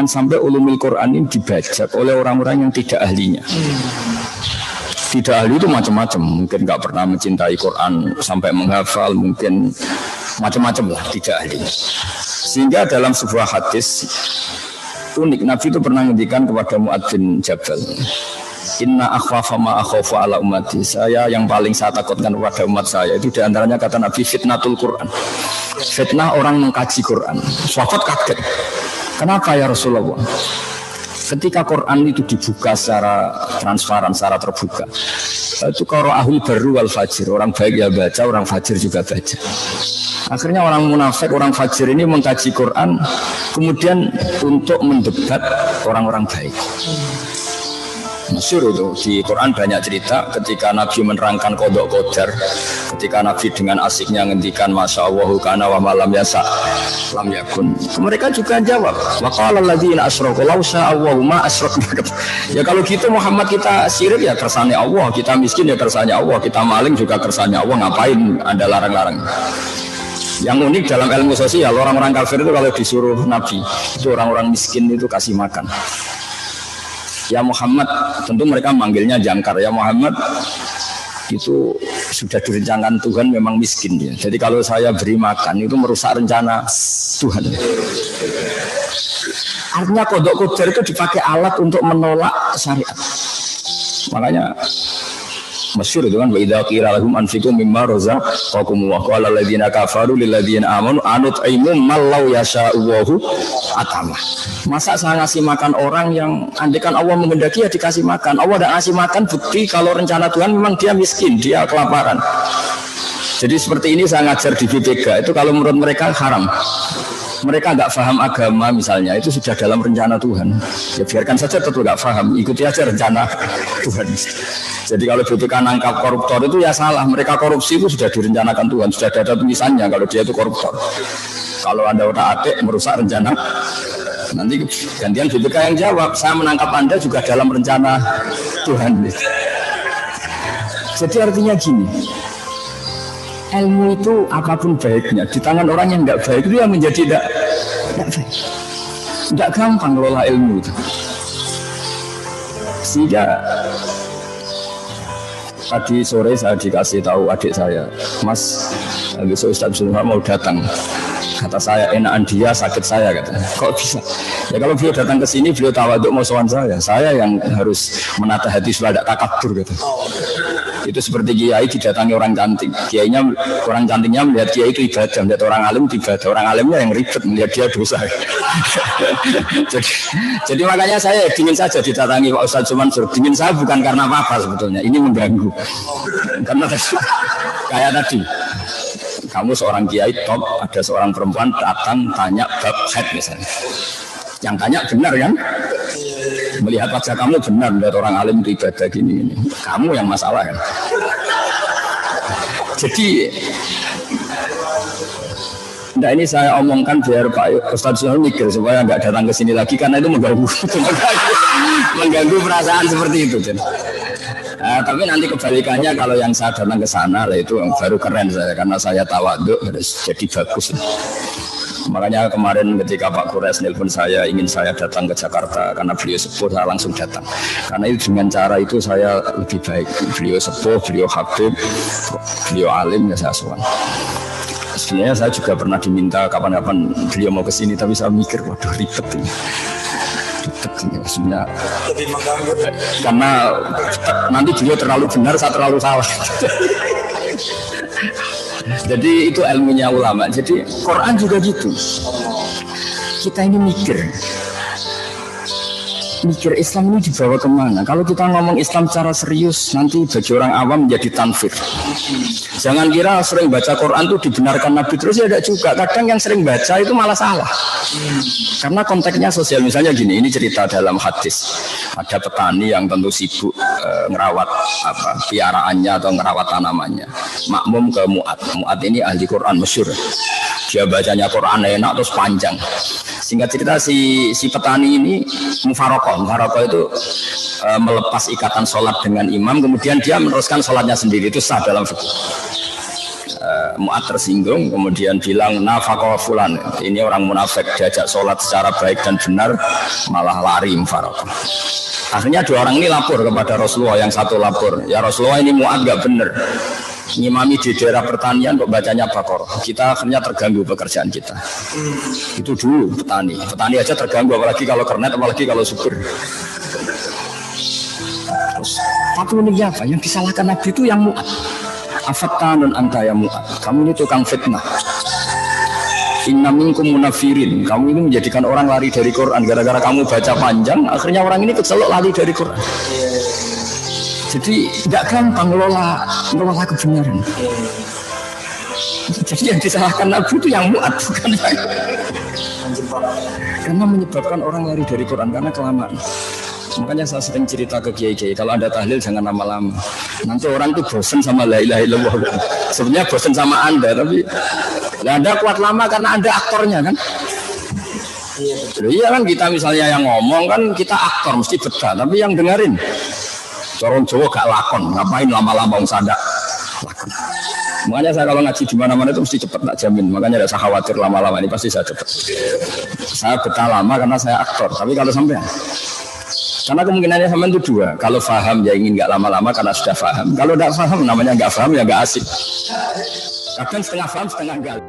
jangan sampai ulumul Quran ini dibajak oleh orang-orang yang tidak ahlinya. Tidak ahli itu macam-macam, mungkin nggak pernah mencintai Quran sampai menghafal, mungkin macam-macam lah, tidak ahli. Sehingga dalam sebuah hadis unik, Nabi itu pernah ngendikan kepada Mu'adz bin Jabal, inna akhwafa ma akhafu ala ummati, saya yang paling saya takutkan kepada umat saya itu diantaranya kata Nabi fitnatul Quran, fitnah orang mengkaji Quran. Sahabat kaget, kenapa ya Rasulullah? Ketika Quran itu dibuka secara transparan, secara terbuka, itu qara'ahul barru wal fajir, orang baik ya baca, orang fajir juga baca. Akhirnya orang munafik, orang fajir ini mengkaji Quran, kemudian untuk mendebat orang-orang baik. Masyhur itu di Quran banyak cerita ketika Nabi menerangkan qadha qadar, ketika Nabi dengan asiknya ngendikan masya Allah kana wa malam yasa lam yakun. Mereka juga jawab wa qala alladziina asyraku law syaa Allahu ma asyrakna. Ya kalau gitu Muhammad kita syirik ya kersane Allah, kita miskin ya kersane Allah, kita maling juga kersane Allah, ngapain Anda larang-larang? Yang unik dalam ilmu sosial, orang-orang kafir itu kalau disuruh Nabi, itu orang-orang miskin itu kasih makan. Ya Muhammad, tentu mereka manggilnya jangkar. Ya Muhammad, itu sudah direncanakan Tuhan memang miskin dia. Jadi kalau saya beri makan itu merusak rencana Tuhan. Artinya qadha qadar itu dipakai alat untuk menolak syariat. Makanya masyhur itu kan wa idza qila lahum anfiqu mimma razaqakum wa qala alladziina kafaru lil ladziina amanu anut'imu mal law yasha'u atama. Masa saya ngasih makan orang yang andekan Allah menghendaki ya dikasih makan. Allah tidak ngasih makan, bukti kalau rencana Tuhan memang dia miskin, dia kelaparan. Jadi seperti ini saya ngajar di BPK, itu kalau menurut mereka haram. Mereka nggak paham agama misalnya, itu sudah dalam rencana Tuhan. Ya biarkan saja tetap nggak paham, ikuti aja rencana Tuhan. Jadi kalau BPK nangkap koruptor itu ya salah. Mereka korupsi itu sudah direncanakan Tuhan, sudah ada tulisannya kalau dia itu koruptor. Kalau Anda udah atik merusak rencana, nanti gantian BPK yang jawab, saya menangkap Anda juga dalam rencana Tuhan. Jadi artinya gini, ilmu itu apapun baiknya di tangan orang yang tidak baik itu yang menjadi tidak baik. Tidak gampang ngelola ilmu itu. Sehingga tadi sore saya dikasih tahu adik saya, Mas, besok Ustaz Zulfa mau datang. Kata saya, enakan dia, sakit saya, katanya. Kok bisa? Ya kalau beliau datang ke sini, beliau tawaduk mau sowan saya yang harus menata hati supaya tidak takabur, gitu. Itu seperti kiai didatangi orang cantik. Kiainya, orang cantiknya melihat kiai itu ibadah, melihat orang alim itu ibadah. Orang alimnya yang ribet, melihat dia dosa. jadi makanya saya dingin saja didatangi Pak Ustaz Mansur. Dingin saya bukan karena apa-apa sebetulnya. Ini mengganggu. Karena kayak tadi. Kamu seorang kiai top, ada seorang perempuan datang tanya bab haid misalnya. Yang tanya benar kan? Melihat wajah kamu benar, melihat orang alim itu ibadah gini. Kamu yang masalah kan? Jadi, nah ini saya omongkan biar Pak Ustaz Zulfa mikir supaya nggak datang ke sini lagi karena itu mengganggu perasaan seperti itu. Tapi nanti kebalikannya kalau yang saya datang ke sana lah itu baru keren saya karena saya tawaduk harus jadi bagus. Makanya kemarin ketika Pak Kures nelpon saya ingin saya datang ke Jakarta karena beliau sepuh, saya langsung datang. Karena itu dengan cara itu saya lebih baik. Beliau sepuh, beliau habib, beliau alim ya saya sowan. Sebenarnya saya juga pernah diminta kapan-kapan beliau mau ke sini tapi saya mikir waduh ribet ini. Maksudnya karena nanti beliau terlalu benar, saya terlalu salah. Jadi itu ilmunya ulama. Jadi Quran juga gitu. Kita ini mikir Islam ini dibawa kemana? Kalau kita ngomong Islam secara serius, nanti bagi orang awam menjadi tanfir. Jangan kira sering baca Quran itu dibenarkan Nabi terus, ya tidak juga. Kadang yang sering baca itu malah salah. Karena konteksnya sosial. Misalnya gini, ini cerita dalam hadis. Ada petani yang tentu sibuk ngerawat piaraannya atau ngerawat tanamannya. Makmum ke Mu'adz. Mu'adz ini ahli Quran masyhur. Dia bacanya Quran enak terus panjang. Singkat cerita si petani ini mufarokoh itu melepas ikatan sholat dengan imam, kemudian dia meneruskan sholatnya sendiri, itu sah dalam fikih. Mu'ad tersinggung, kemudian bilang nafaqah fulan, ini orang munafik, diajak sholat secara baik dan benar malah lari mufaroqah. Akhirnya dua orang ini lapor kepada Rasulullah, yang satu lapor, ya Rasulullah ini Mu'ad gak benar, ngimami di daerah pertanian kok bacanya Baqarah, kita akhirnya terganggu pekerjaan kita. Itu dulu petani aja terganggu, apalagi kalau kernet, apalagi kalau subur. Terus tapi ini apa yang disalahkan Nabi itu yang Mu'ad. Afattanun anta ya Mu'ad, kamu ini tukang fitnah. Inna minkum munafirin, kamu ini menjadikan orang lari dari Quran gara-gara kamu baca panjang, akhirnya orang ini kecelok lari dari Quran. Jadi tidak gampang ngelola kebenaran. Jadi yang disalahkan Nabi itu yang Mu'ad, bukan saya. Karena menyebabkan orang lari dari Quran karena kelamaan. Makanya saya sering cerita ke kiai-kiai, kalau ada tahlil jangan lama-lama. Nanti orang itu bosan sama la ilaha illallah. Sebenarnya bosan sama Anda, tapi Anda kuat lama karena Anda aktornya kan. Iya kan, kita misalnya yang ngomong kan kita aktor mesti betah, tapi yang dengerin corong Jawa gak lakon, ngapain lama-lama sadak lakon. Makanya saya kalau ngaji di mana-mana itu mesti cepat, tak jamin. Makanya tidak usah khawatir lama-lama, ini pasti saya cepat. Saya betah lama karena saya aktor, tapi kalau sampai karena kemungkinannya sama itu dua. Kalau paham ya ingin nggak lama-lama karena sudah paham. Kalau tidak paham namanya nggak paham ya nggak asik. Kadang setengah paham setengah enggak.